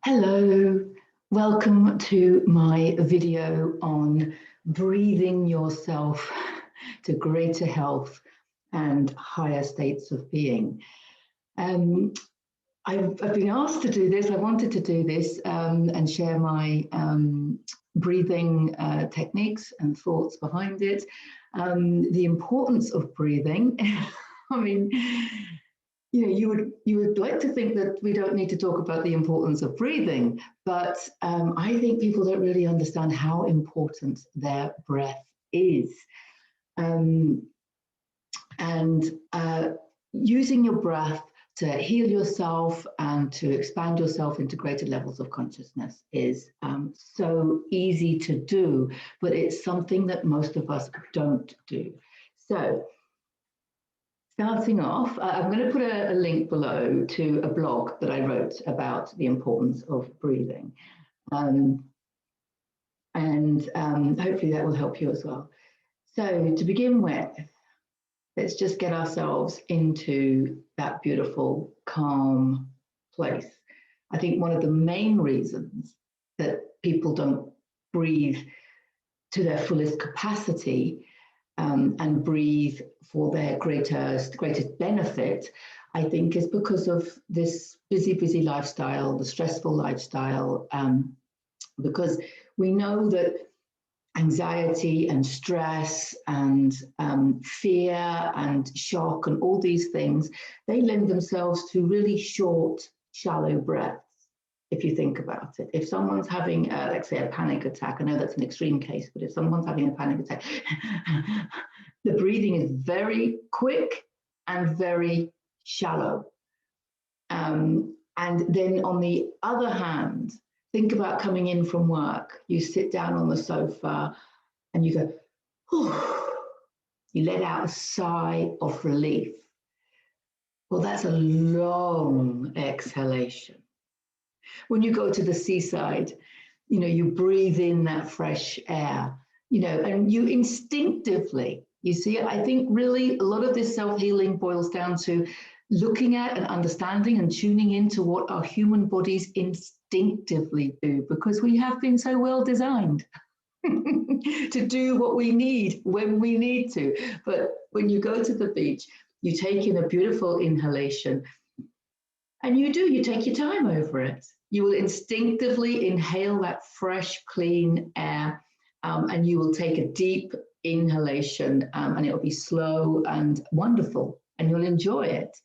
Hello, welcome to my video on breathing yourself to greater health and higher states of being. I've been asked to do this. I wanted to do this and share my breathing techniques and thoughts behind it. The importance of breathing. I mean, you would like to think that we don't need to talk about the importance of breathing, but I think people don't really understand how important their breath is. Using your breath to heal yourself and to expand yourself into greater levels of consciousness is so easy to do, but it's something that most of us don't do. So, starting off, I'm going to put a link below to a blog that I wrote about the importance of breathing. Hopefully that will help you as well. So to begin with, let's just get ourselves into that beautiful, calm place. I think one of the main reasons that people don't breathe to their fullest capacity and breathe for their greatest benefit, I think, is because of this busy lifestyle, the stressful lifestyle, because we know that anxiety and stress and fear and shock and all these things, they lend themselves to really short, shallow breaths. If you think about it, if someone's having, let's say, a panic attack, I know that's an extreme case, but if someone's having a panic attack, the breathing is very quick and very shallow. And then on the other hand, think about coming in from work. You sit down on the sofa and you go, oh, you let out a sigh of relief. Well, that's a long exhalation. When you go to the seaside, you breathe in that fresh air, and you instinctively, you see, I think really a lot of this self-healing boils down to looking at and understanding and tuning into what our human bodies instinctively do, because we have been so well designed to do what we need when we need to. But when you go to the beach, you take in a beautiful inhalation, and you take your time over it. You will instinctively inhale that fresh, clean air, and you will take a deep inhalation, and it will be slow and wonderful, and you'll enjoy it.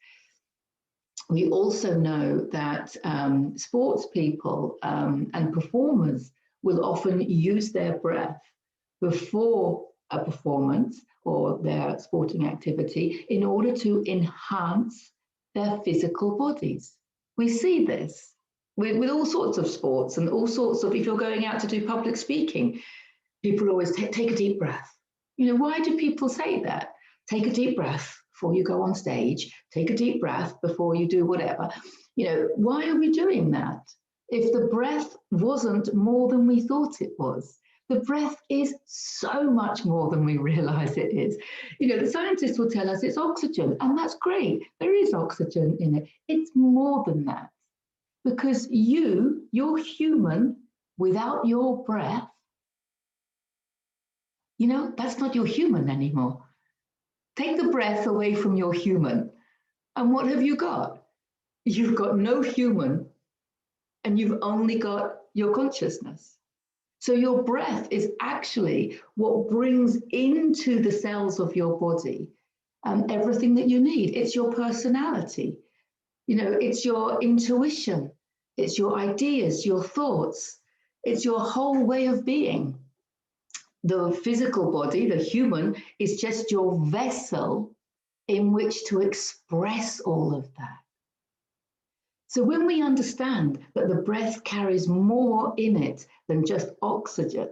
We also know that sports people and performers will often use their breath before a performance or their sporting activity in order to enhance their physical bodies. We see this with all sorts of sports and all sorts of, if you're going out to do public speaking, people always take a deep breath. Why do people say that? Take a deep breath before you go on stage, take a deep breath before you do whatever. Why are we doing that? If the breath wasn't more than we thought it was, the breath is so much more than we realize it is. The scientists will tell us it's oxygen, and that's great. There is oxygen in it. It's more than that, because you're human without your breath. That's not your human anymore. Take the breath away from your human, and what have you got? You've got no human, and you've only got your consciousness. So your breath is actually what brings into the cells of your body everything that you need. It's your personality. It's your intuition. It's your ideas, your thoughts. It's your whole way of being. The physical body, the human, is just your vessel in which to express all of that. So when we understand that the breath carries more in it than just oxygen,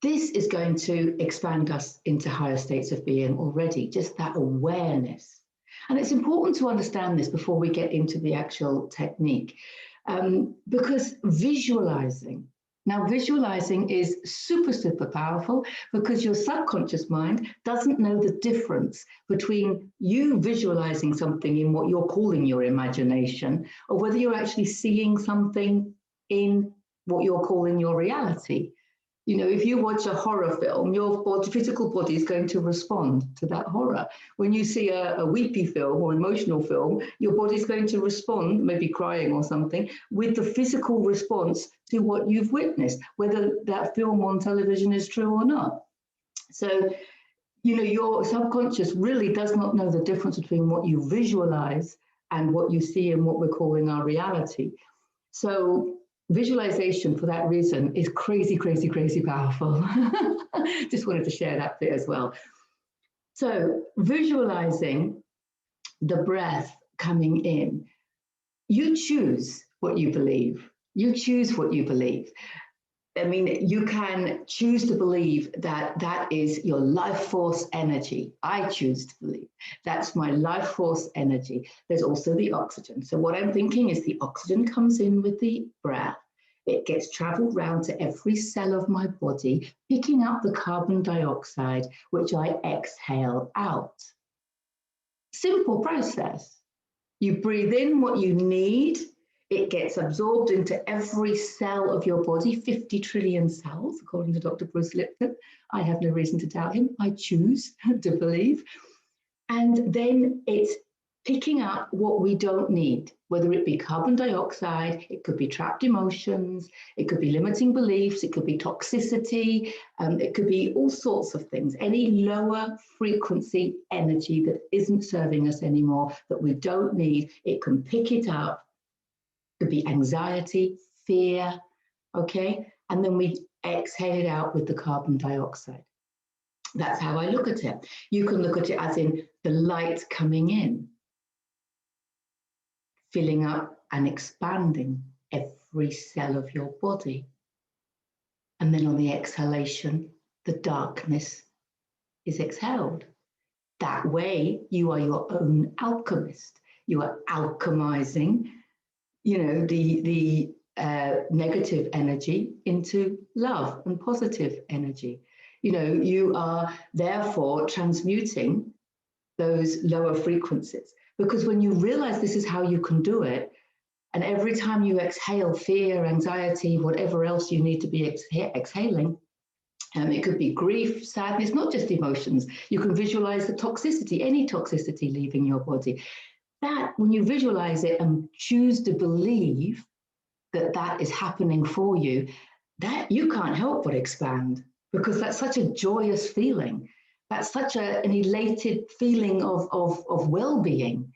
this is going to expand us into higher states of being already, just that awareness. And it's important to understand this before we get into the actual technique, because visualizing is super powerful, because your subconscious mind doesn't know the difference between you visualizing something in what you're calling your imagination, or whether you're actually seeing something in what you're calling your reality. You know, if you watch a horror film, your physical body is going to respond to that horror. When you see a weepy film or emotional film, your body's going to respond, maybe crying or something, with the physical response to what you've witnessed, whether that film on television is true or not. So, you know, your subconscious really does not know the difference between what you visualize and what you see in what we're calling our reality. So visualization, for that reason, is crazy, crazy, crazy powerful. Just wanted to share that bit as well. So visualizing the breath coming in, you choose what you believe. You choose what you believe. I mean, you can choose to believe that that is your life force energy. I choose to believe that's my life force energy. There's also the oxygen. So what I'm thinking is the oxygen comes in with the breath. It gets traveled round to every cell of my body, picking up the carbon dioxide, which I exhale out. Simple process. You breathe in what you need. It gets absorbed into every cell of your body, 50 trillion cells, according to Dr. Bruce Lipton. I have no reason to doubt him. I choose to believe. And then it's picking up what we don't need, whether it be carbon dioxide, it could be trapped emotions, it could be limiting beliefs, it could be toxicity, it could be all sorts of things, any lower frequency energy that isn't serving us anymore, that we don't need, it can pick it up. Could be anxiety, fear, okay? And then we exhale it out with the carbon dioxide. That's how I look at it. You can look at it as in the light coming in, filling up and expanding every cell of your body. And then on the exhalation, the darkness is exhaled. That way, you are your own alchemist. You are alchemizing, you know, the negative energy into love and positive energy. You know, you are therefore transmuting those lower frequencies. Because when you realize this is how you can do it, and every time you exhale fear, anxiety, whatever else you need to be exhaling, it could be grief, sadness, not just emotions. You can visualize the toxicity, any toxicity leaving your body. That, when you visualize it and choose to believe that that is happening for you, that you can't help but expand, because that's such a joyous feeling. That's such an elated feeling of well-being,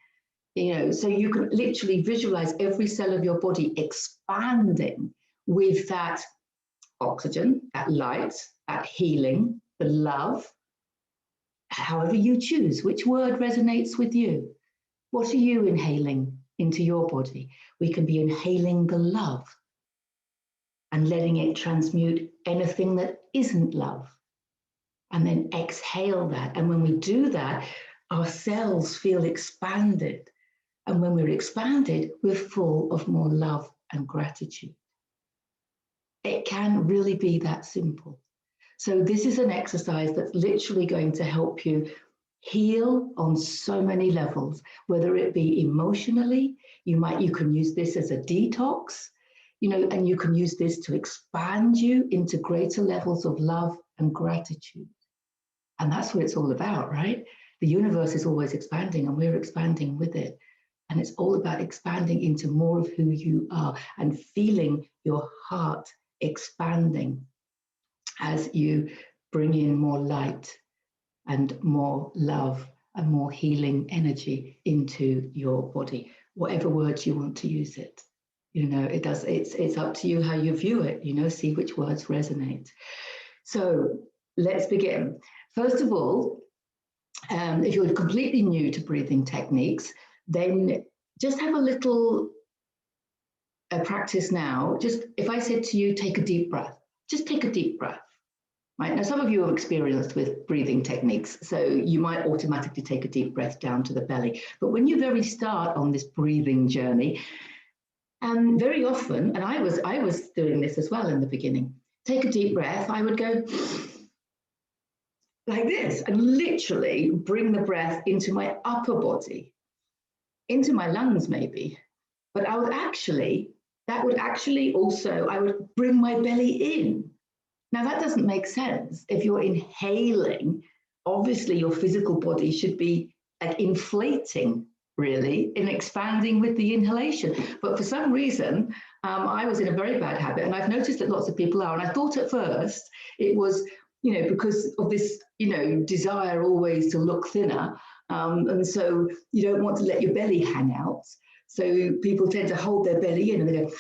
you know. So you can literally visualize every cell of your body expanding with that oxygen, that light, that healing, the love, however you choose, which word resonates with you. What are you inhaling into your body? We can be inhaling the love and letting it transmute anything that isn't love. And then exhale that. And when we do that, our cells feel expanded. And when we're expanded, we're full of more love and gratitude. It can really be that simple. So this is an exercise that's literally going to help you heal on so many levels, whether it be emotionally, you can use this as a detox, you know, and you can use this to expand you into greater levels of love and gratitude. And that's what it's all about, right? The universe is always expanding and we're expanding with it. And it's all about expanding into more of who you are and feeling your heart expanding as you bring in more light and more love and more healing energy into your body, whatever words you want to use it. You know, it's up to you how you view it, you know, see which words resonate. So let's begin. First of all, if you're completely new to breathing techniques, then just have a little practice now. Just if I said to you, take a deep breath, just take a deep breath. Right. Now, some of you are experienced with breathing techniques, so you might automatically take a deep breath down to the belly. But when you very start on this breathing journey, and very often, and I was doing this as well in the beginning, take a deep breath, I would go like this and literally bring the breath into my upper body, into my lungs maybe. But I would actually that would actually also, I would bring my belly in. Now, that doesn't make sense. If you're inhaling, obviously your physical body should be like inflating, really, and expanding with the inhalation. But for some reason, I was in a very bad habit, and I've noticed that lots of people are. And I thought at first it was, because of this, desire always to look thinner. And so you don't want to let your belly hang out. So people tend to hold their belly in and they go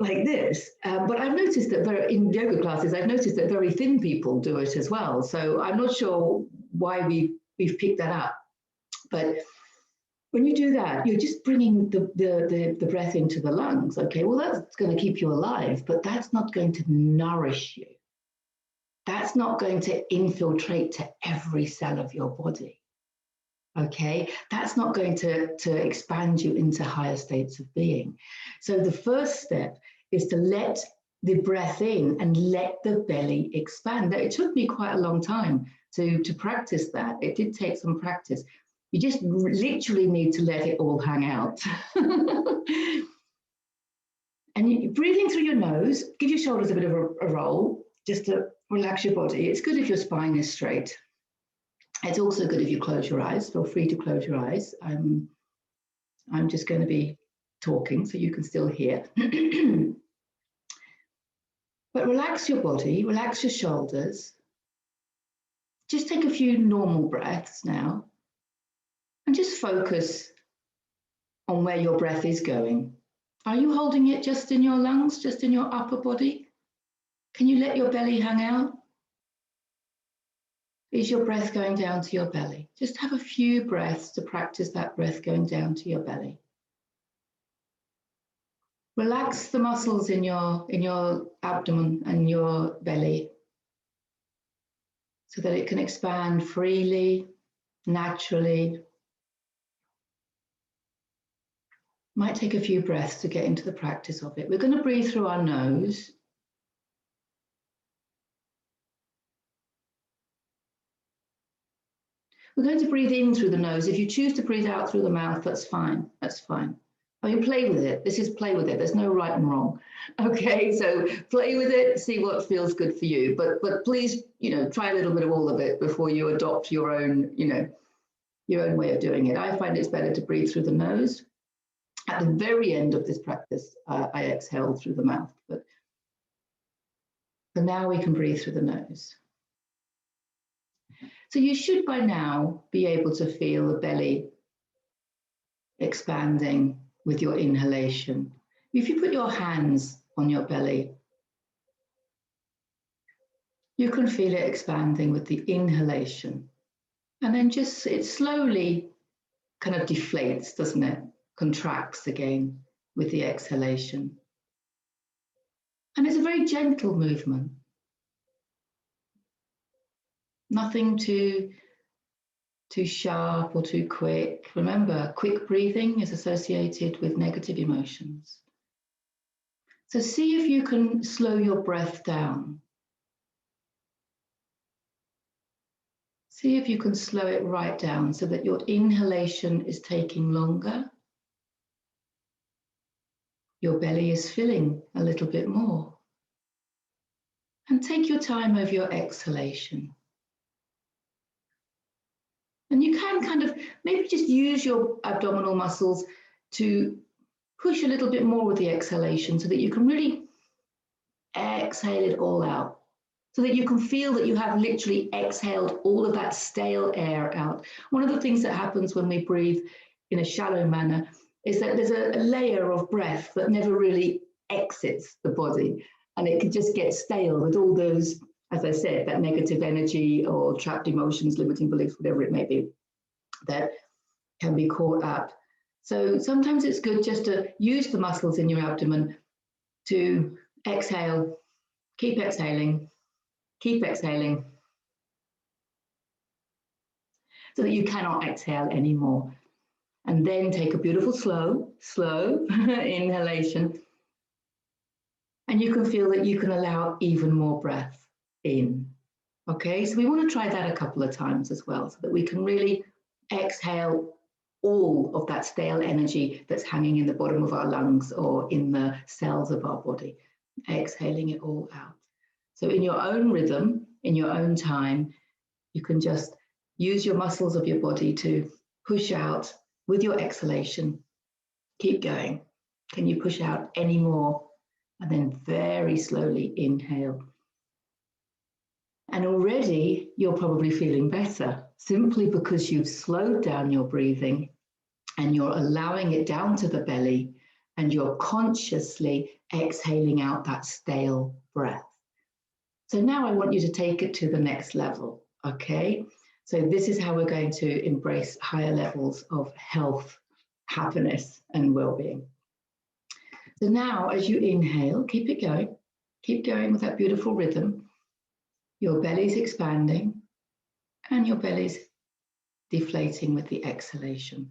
like this. But I've noticed that in yoga classes, I've noticed that very thin people do it as well. So I'm not sure why we've picked that up. But when you do that, you're just bringing the breath into the lungs. Okay, well, that's going to keep you alive, but that's not going to nourish you. That's not going to infiltrate to every cell of your body. Okay, that's not going to expand you into higher states of being. So the first step is to let the breath in and let the belly expand. Now, it took me quite a long time to practice that. It did take some practice. You just literally need to let it all hang out. And breathing through your nose, give your shoulders a bit of a roll, just to relax your body. It's good if your spine is straight. It's also good if you close your eyes. Feel free to close your eyes. I'm just going to be talking so you can still hear. But relax your body, relax your shoulders. Just take a few normal breaths now and just focus on where your breath is going. Are you holding it just in your lungs, just in your upper body? Can you let your belly hang out? Is your breath going down to your belly? Just have a few breaths to practice that breath going down to your belly. Relax the muscles in your abdomen and your belly so that it can expand freely, naturally. Might take a few breaths to get into the practice of it. We're going to breathe through our nose. We're going to breathe in through the nose. If you choose to breathe out through the mouth, that's fine. That's fine. I mean, play with it. This is play with it. There's no right and wrong. Okay, so play with it, see what feels good for you. But please, try a little bit of all of it before you adopt your own, your own way of doing it. I find it's better to breathe through the nose. At the very end of this practice, I exhale through the mouth. But for now, we can breathe through the nose. So you should by now be able to feel the belly expanding with your inhalation. If you put your hands on your belly, you can feel it expanding with the inhalation. And then it slowly kind of deflates, doesn't it? Contracts again with the exhalation. And it's a very gentle movement. Nothing too sharp or too quick. Remember, quick breathing is associated with negative emotions. So see if you can slow your breath down. See if you can slow it right down so that your inhalation is taking longer. Your belly is filling a little bit more. And take your time over your exhalation. And you can kind of maybe just use your abdominal muscles to push a little bit more with the exhalation so that you can really exhale it all out. So that you can feel that you have literally exhaled all of that stale air out. One of the things that happens when we breathe in a shallow manner is that there's a layer of breath that never really exits the body. And it can just get stale with all those, as I said, that negative energy or trapped emotions, limiting beliefs, whatever it may be, that can be caught up. So sometimes it's good just to use the muscles in your abdomen to exhale, keep exhaling, so that you cannot exhale anymore. And then take a beautiful slow inhalation. And you can feel that you can allow even more breath in. Okay, so we want to try that a couple of times as well so that we can really exhale all of that stale energy that's hanging in the bottom of our lungs or in the cells of our body, exhaling it all out. So in your own rhythm, in your own time, you can just use your muscles of your body to push out with your exhalation. Keep going. Can you push out any more? And then very slowly inhale. And already you're probably feeling better simply because you've slowed down your breathing and you're allowing it down to the belly and you're consciously exhaling out that stale breath. So now I want you to take it to the next level, okay? So this is how we're going to embrace higher levels of health, happiness, and well-being. So now as you inhale, keep it going. Keep going with that beautiful rhythm. Your belly's expanding and your belly's deflating with the exhalation.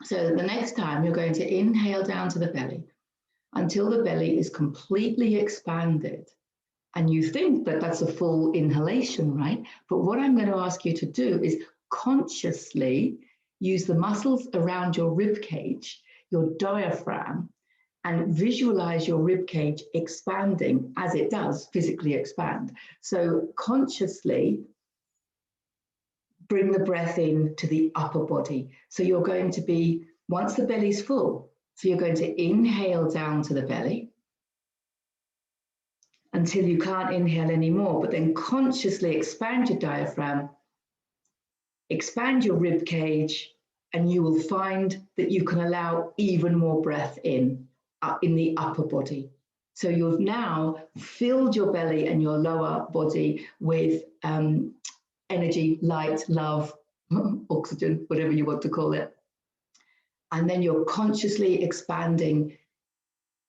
So the next time you're going to inhale down to the belly until the belly is completely expanded. And you think that that's a full inhalation, right? But what I'm going to ask you to do is consciously use the muscles around your rib cage, your diaphragm, and visualize your rib cage expanding as it does physically expand. So consciously bring the breath in to the upper body. So you're going to be, once the belly's full, so you're going to inhale down to the belly until you can't inhale anymore, but then consciously expand your diaphragm, expand your rib cage, and you will find that you can allow even more breath in the upper body. So you've now filled your belly and your lower body with energy, light, love, oxygen, whatever you want to call it. And then you're consciously expanding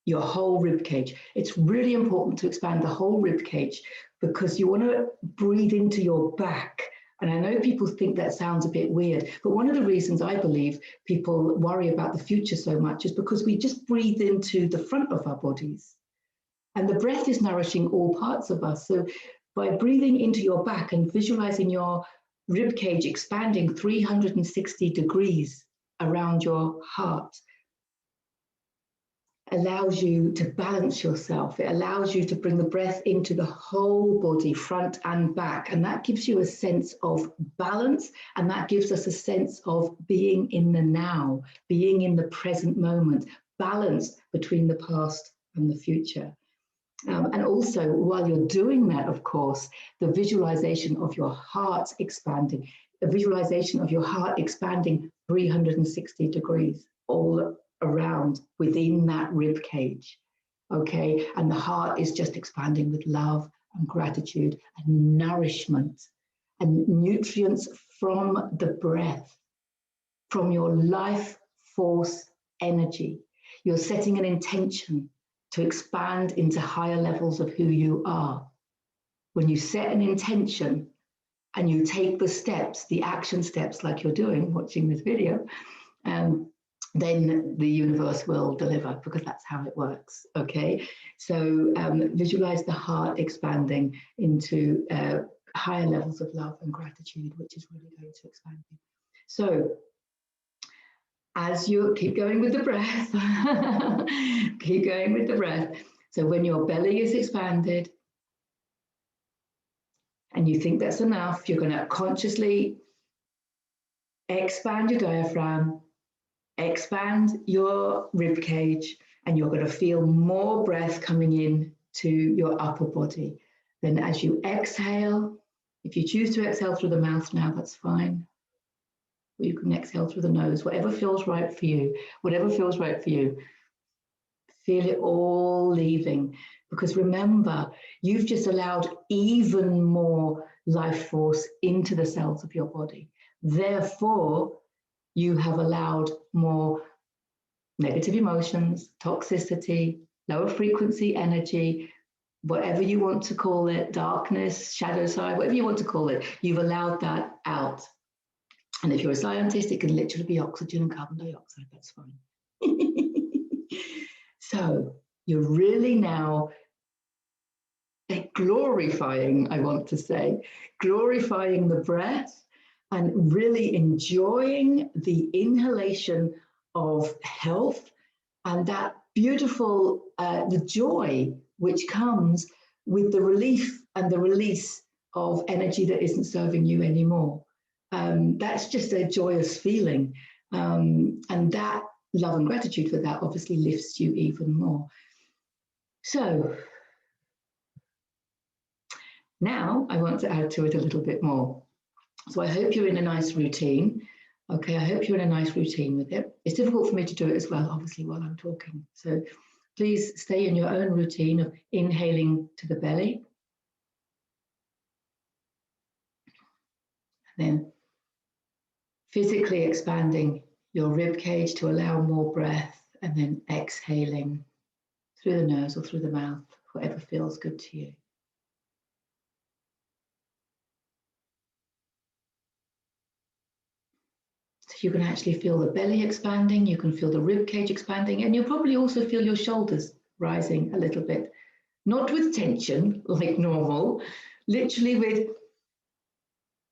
your whole rib cage. It's really important to expand the whole rib cage because you want to breathe into your back. And I know people think that sounds a bit weird, but one of the reasons I believe people worry about the future so much is because we just breathe into the front of our bodies. And the breath is nourishing all parts of us. So by breathing into your back and visualizing your rib cage expanding 360 degrees around your heart, allows you to balance yourself. It allows you to bring the breath into the whole body, front and back. And that gives you a sense of balance. And that gives us a sense of being in the now, being in the present moment, balance between the past and the future. And also, while you're doing that, of course, the visualization of your heart expanding, a visualization of your heart expanding 360 degrees all around within that rib cage, okay? And the heart is just expanding with love and gratitude and nourishment and nutrients from the breath, from your life force energy. You're setting an intention to expand into higher levels of who you are. When you set an intention and you take the steps, the action steps like you're doing, watching this video, then the universe will deliver because that's how it works, okay? So visualize the heart expanding into higher levels of love and gratitude, which is really going to expand you. So as you keep going with the breath, keep going with the breath. So when your belly is expanded and you think that's enough, you're going to consciously expand your diaphragm, expand your rib cage, and you're going to feel more breath coming in to your upper body. Then as you exhale, if you choose to exhale through the mouth now, that's fine. Or you can exhale through the nose, whatever feels right for you, whatever feels right for you. Feel it all leaving. Because remember, you've just allowed even more life force into the cells of your body. Therefore, you have allowed more negative emotions, toxicity, lower frequency energy, whatever you want to call it, darkness, shadow side, whatever you want to call it, you've allowed that out. And if you're a scientist, it can literally be oxygen and carbon dioxide, that's fine. So you're really now glorifying, I want to say, glorifying the breath and really enjoying the inhalation of health and that beautiful, the joy which comes with the relief and the release of energy that isn't serving you anymore. That's just a joyous feeling. And that love and gratitude for that obviously lifts you even more. So now I want to add to it a little bit more. So I hope you're in a nice routine. Okay, I hope you're in a nice routine with it. It's difficult for me to do it as well, obviously, while I'm talking. So please stay in your own routine of inhaling to the belly. And then physically expanding your rib cage to allow more breath, and then exhaling through the nose or through the mouth, whatever feels good to you. So you can actually feel the belly expanding, you can feel the rib cage expanding, and you'll probably also feel your shoulders rising a little bit. Not with tension like normal, literally with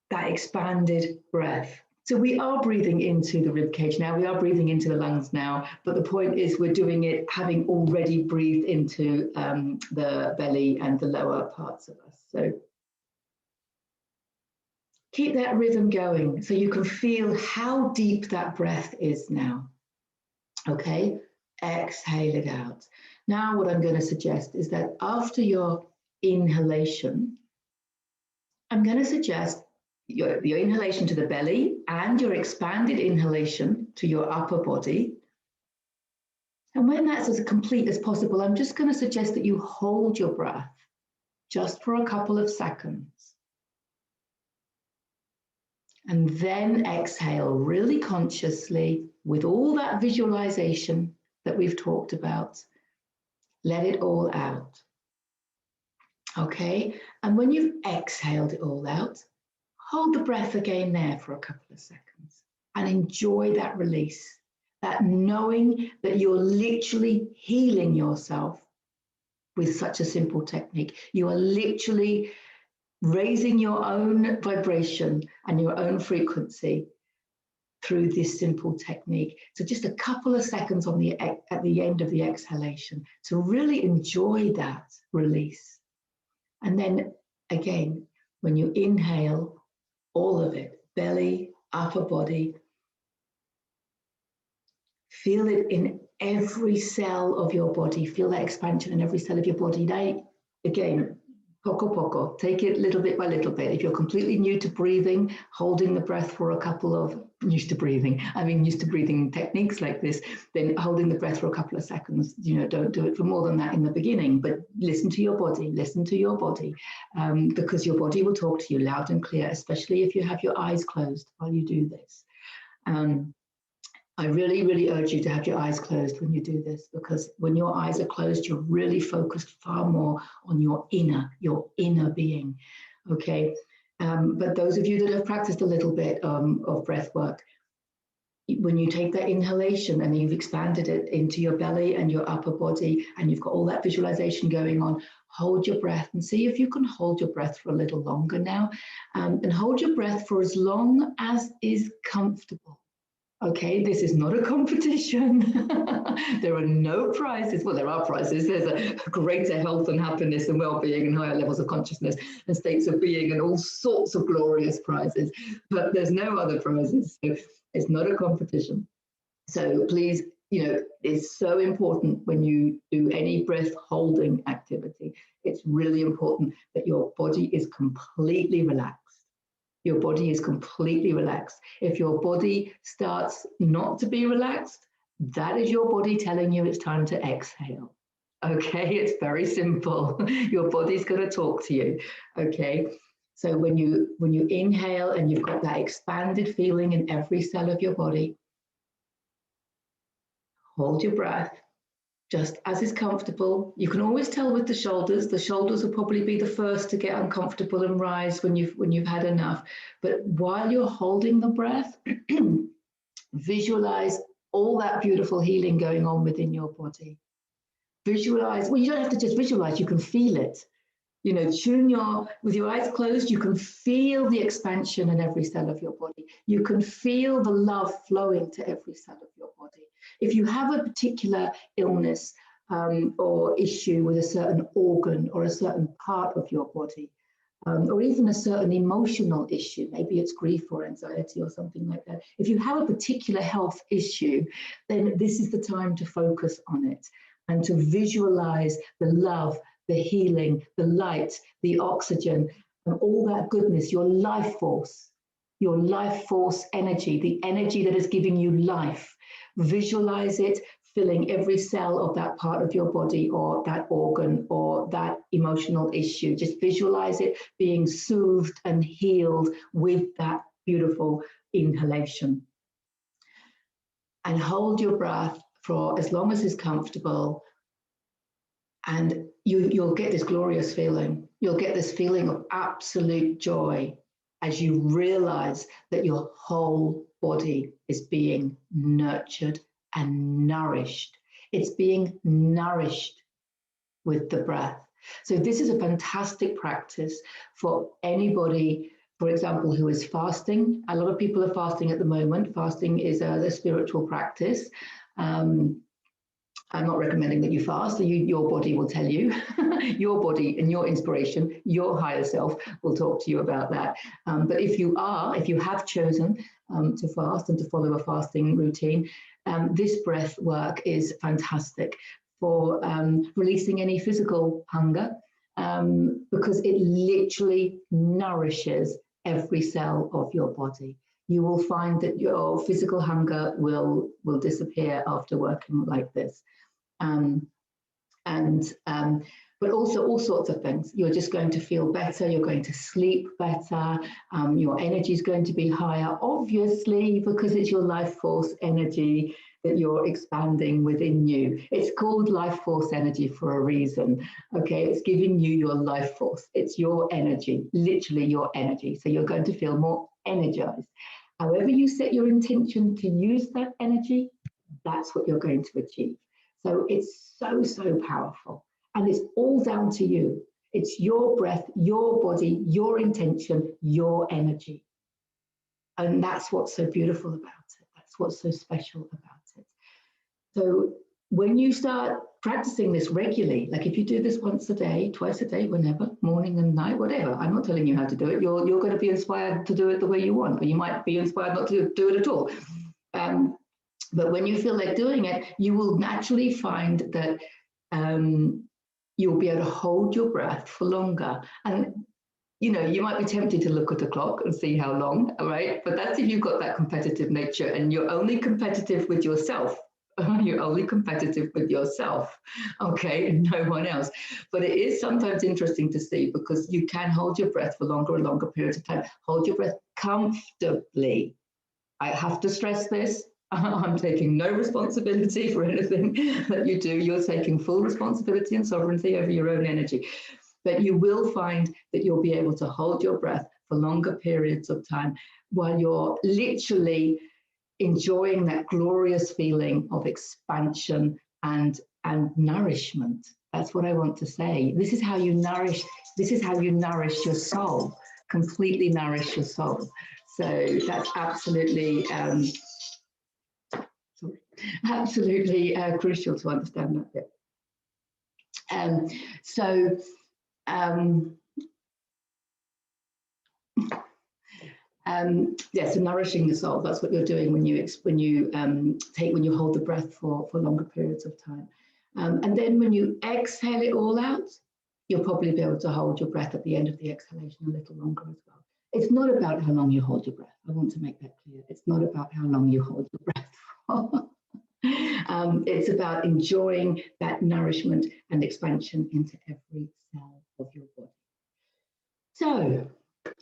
that expanded breath. So we are breathing into the rib cage now, we are breathing into the lungs now, but the point is we're doing it having already breathed into the belly and the lower parts of us. So keep that rhythm going so you can feel how deep that breath is now. Okay, exhale it out. Now what I'm going to suggest is that after your inhalation, I'm going to suggest your inhalation to the belly and your expanded inhalation to your upper body. And when that's as complete as possible, I'm just going to suggest that you hold your breath just for a couple of seconds. And then exhale really consciously with all that visualization that we've talked about. Let it all out. Okay, and when you've exhaled it all out, hold the breath again there for a couple of seconds and enjoy that release, that knowing that you're literally healing yourself with such a simple technique. You are literally raising your own vibration and your own frequency through this simple technique. So just a couple of seconds on at the end of the exhalation to really enjoy that release. And then again, when you inhale, all of it, belly, upper body, feel it in every cell of your body. Feel that expansion in every cell of your body. Now, again, poco, take it little bit by little bit. If you're completely new to breathing, holding the breath for a couple of, used to breathing techniques like this, then holding the breath for a couple of seconds, don't do it for more than that in the beginning, but listen to your body, because your body will talk to you loud and clear, especially if you have your eyes closed while you do this. I really, really urge you to have your eyes closed when you do this, because when your eyes are closed, you're really focused far more on your inner being, okay? But those of you that have practiced a little bit of breath work, when you take that inhalation and you've expanded it into your belly and your upper body, and you've got all that visualization going on, hold your breath and see if you can hold your breath for a little longer now, and hold your breath for as long as is comfortable. Okay, this is not a competition. There are no prizes. Well, there are prizes. There's a greater health and happiness and well-being and higher levels of consciousness and states of being and all sorts of glorious prizes. But there's no other prizes. So it's not a competition. So please, it's so important when you do any breath holding activity. It's really important that your body is completely relaxed. Your body is completely relaxed. If your body starts not to be relaxed, that is your body telling you it's time to exhale. Okay, it's very simple. Your body's going to talk to you. Okay, so when you inhale and you've got that expanded feeling in every cell of your body, hold your breath. Just as is comfortable. You can always tell with the shoulders. The shoulders will probably be the first to get uncomfortable and rise when you've had enough. But while you're holding the breath, visualize all that beautiful healing going on within your body. Visualize, well, you don't have to just visualize, you can feel it. You know, with your eyes closed, you can feel the expansion in every cell of your body. You can feel the love flowing to every cell of your body. If you have a particular illness or issue with a certain organ or a certain part of your body, or even a certain emotional issue, maybe it's grief or anxiety or something like that. If you have a particular health issue, then this is the time to focus on it and to visualize the love, the healing, the light, the oxygen, and all that goodness, your life force energy, the energy that is giving you life. Visualize it filling every cell of that part of your body or that organ or that emotional issue. Just visualize it being soothed and healed with that beautiful inhalation. And hold your breath for as long as is comfortable. And you'll get this glorious feeling. You'll get this feeling of absolute joy as you realize that your whole body is being nurtured and nourished. It's being nourished with the breath. So this is a fantastic practice for anybody, for example, who is fasting. A lot of people are fasting at the moment. Fasting is a spiritual practice. I'm not recommending that you fast. Your body will tell you. Your body and your inspiration, your higher self will talk to you about that. But if you have chosen to fast and to follow a fasting routine, this breath work is fantastic for releasing any physical hunger, because it literally nourishes every cell of your body. You will find that your physical hunger will disappear after working like this. But also all sorts of things. You're just going to feel better. You're going to sleep better. Your energy is going to be higher, obviously, because it's your life force energy that you're expanding within you. It's called life force energy for a reason. Okay, it's giving you your life force. It's your energy, literally your energy. So you're going to feel more energized. However you set your intention to use that energy, that's what you're going to achieve. So it's so, so powerful. And it's all down to you. It's your breath, your body, your intention, your energy. And that's what's so beautiful about it. That's what's so special about it. So when you start practicing this regularly, like if you do this once a day, twice a day, whenever, morning and night, whatever, I'm not telling you how to do it. You're going to be inspired to do it the way you want, or you might be inspired not to do it at all. But when you feel like doing it, you will naturally find that you'll be able to hold your breath for longer. And, you know, you might be tempted to look at the clock and see how long, right? But that's if you've got that competitive nature and you're only competitive with yourself. You're only competitive with yourself, okay, and no one else. But it is sometimes interesting to see, because you can hold your breath for longer and longer periods of time. Hold your breath comfortably. I have to stress this. I'm taking no responsibility for anything that you do. You're taking full responsibility and sovereignty over your own energy. But you will find that you'll be able to hold your breath for longer periods of time while you're literally enjoying that glorious feeling of expansion and nourishment. That's what I want to say. This is how you nourish your soul, completely nourish your soul. So that's absolutely crucial to understand that bit. So nourishing the soul. That's what you're doing when you hold the breath for longer periods of time. And then when you exhale it all out, you'll probably be able to hold your breath at the end of the exhalation a little longer as well. It's not about how long you hold your breath. I want to make that clear. It's not about how long you hold your breath for. It's about enjoying that nourishment and expansion into every cell of your body. So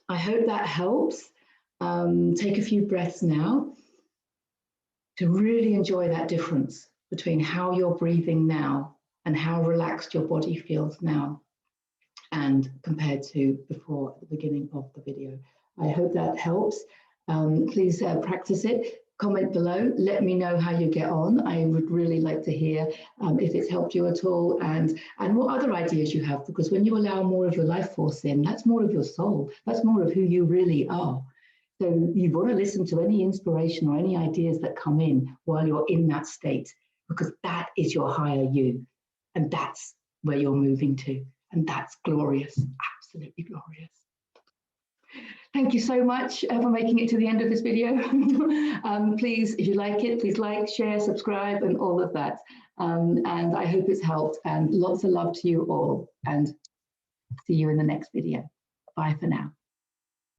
I hope that helps. Take a few breaths now to really enjoy that difference between how you're breathing now and how relaxed your body feels now, and compared to before at the beginning of the video. I hope that helps. Please practice it. Comment below, let me know how you get on. I would really like to hear if it's helped you at all, and what other ideas you have, because when you allow more of your life force in, that's more of your soul, that's more of who you really are. So you want to listen to any inspiration or any ideas that come in while you're in that state, because that is your higher you, and that's where you're moving to, and that's glorious, absolutely glorious. Thank you so much for making it to the end of this video. Please, if you like it, please like, share, subscribe, and all of that. And I hope it's helped, and lots of love to you all, and see you in the next video. Bye for now.